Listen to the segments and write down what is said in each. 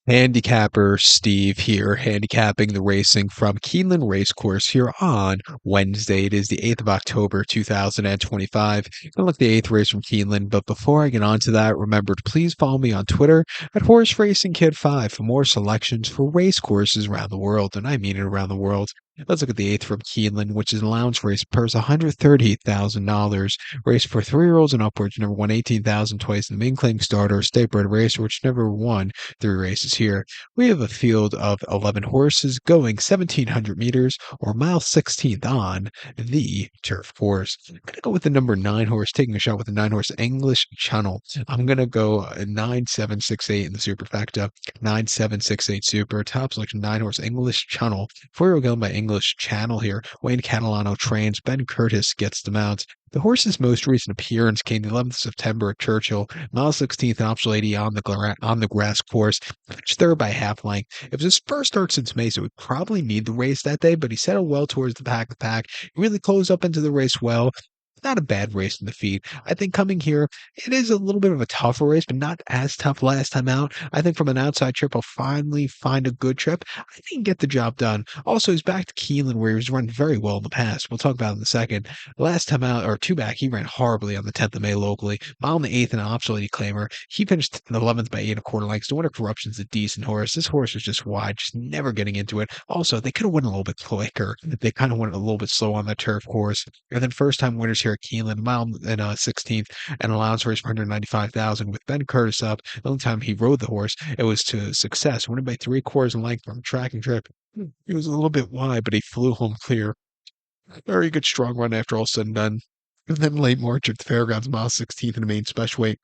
Handicapper Steve here, handicapping the racing from Keeneland Racecourse here on Wednesday. It is the 8th of October, 2025. Gonna look at the 8th race from Keeneland, but before I get on to that, remember to please follow me on Twitter at Horse Racing Kid 5 for more selections for race courses around the world, and I mean it around the world. Let's look at the 8th from Keeneland, which is an allowance race, purse $138,000. Race for 3-year-olds and upwards, never won 18,000 twice in the main claim starter, state bred racer, which never won 3 races here. We have a field of 11 horses going 1,700 meters or mile 16th on the turf course. I'm going to go with the number 9 horse, taking a shot with the 9 horse English Channel. I'm going to go 9768 in the superfecta, 9768 super, top selection 9 horse English Channel. 4-year-old going by English Channel here. Wayne Catalano trains, Ben Curtis gets the mount. The horse's most recent appearance came the 11th of September at Churchill, mile 16th and optional 80 on the grass course, finished third by half length. It was his first start since May, so he probably need the race that day, but he settled well towards the pack. He really closed up into the race well. Not a bad race in the feed. I think coming here, it is a little bit of a tougher race, but not as tough last time out. I think from an outside trip, I'll finally find a good trip. I think he can get the job done. Also, he's back to Keeneland, where he was running very well in the past. We'll talk about it in a second. Last time out, or two back, he ran horribly on the 10th of May locally. Mile in the 8th and an optional 80 claimer. He finished in the 11th by 8 and a quarter lengths. The winner Corruption's a decent horse. This horse was just wide, just never getting into it. Also, they could have went a little bit quicker. They kind of went a little bit slow on the turf course. And then first time winners here at Keeneland, mile in 16th, and allowance race for 195,000 with Ben Curtis up. The only time he rode the horse, it was to success, winning by 3/4 in length from track and trip. He was a little bit wide, but he flew home clear. Very good strong run after all said and done. And then late March at the Fairgrounds, mile 16th in the main special weight,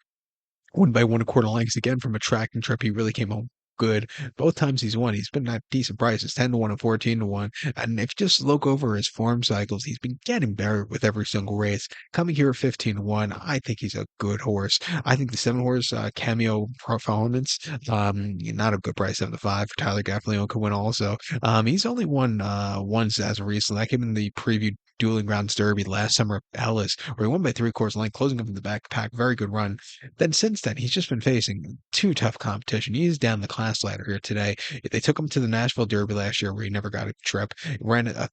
won by 1/4 lengths again from a track and trip. He really came home good. Both times he's won, he's been at decent prices, 10-1 and 14-1. And if you just look over his form cycles, he's been getting better with every single race. Coming here at 15-1, I think he's a good horse. I think the 7-horse Cameo Performance, not a good price, 7-5 for Tyler Gaffalione could win also. He's only won once as of recently. That came in the preview Dueling Grounds Derby last summer at Ellis, where he won by 3/4 length, closing up in the backpack. Very good run. Then since then, he's just been facing too tough competition. He's down the class ladder here today. They took him to the Nashville Derby last year, where he never got a trip. Ran a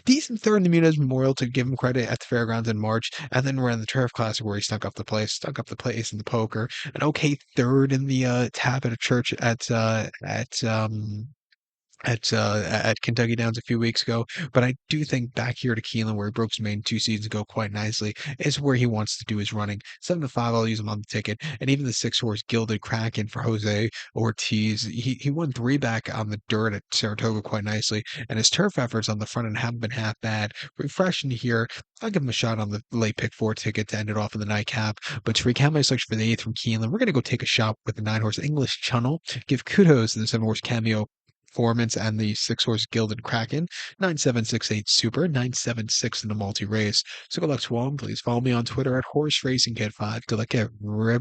decent third in the Muniz Memorial to give him credit at the Fairgrounds in March, and then ran the Turf Classic, where he stuck up the place in the poker. An okay third in the tap at a church at Kentucky Downs a few weeks ago, but I do think back here to Keeneland, where he broke his main 2 seasons ago quite nicely, is where he wants to do his running. 7-5, I'll use him on the ticket, and even the 6-horse Gilded Kraken for Jose Ortiz. He won 3 back on the dirt at Saratoga quite nicely, and his turf efforts on the front end haven't been half bad. Refreshing to hear. I'll give him a shot on the late pick 4 ticket to end it off in the nightcap. But to recap my selection for the 8th from Keeneland, we're going to go take a shot with the 9-horse English Channel. Give kudos to the 7-horse Cameo Performance and the 6-horse Gilded Kraken, 9768 Super, 976 in the multi race. So good luck to all. Please follow me on Twitter at Horse Racing Kid 5. Good luck, everybody.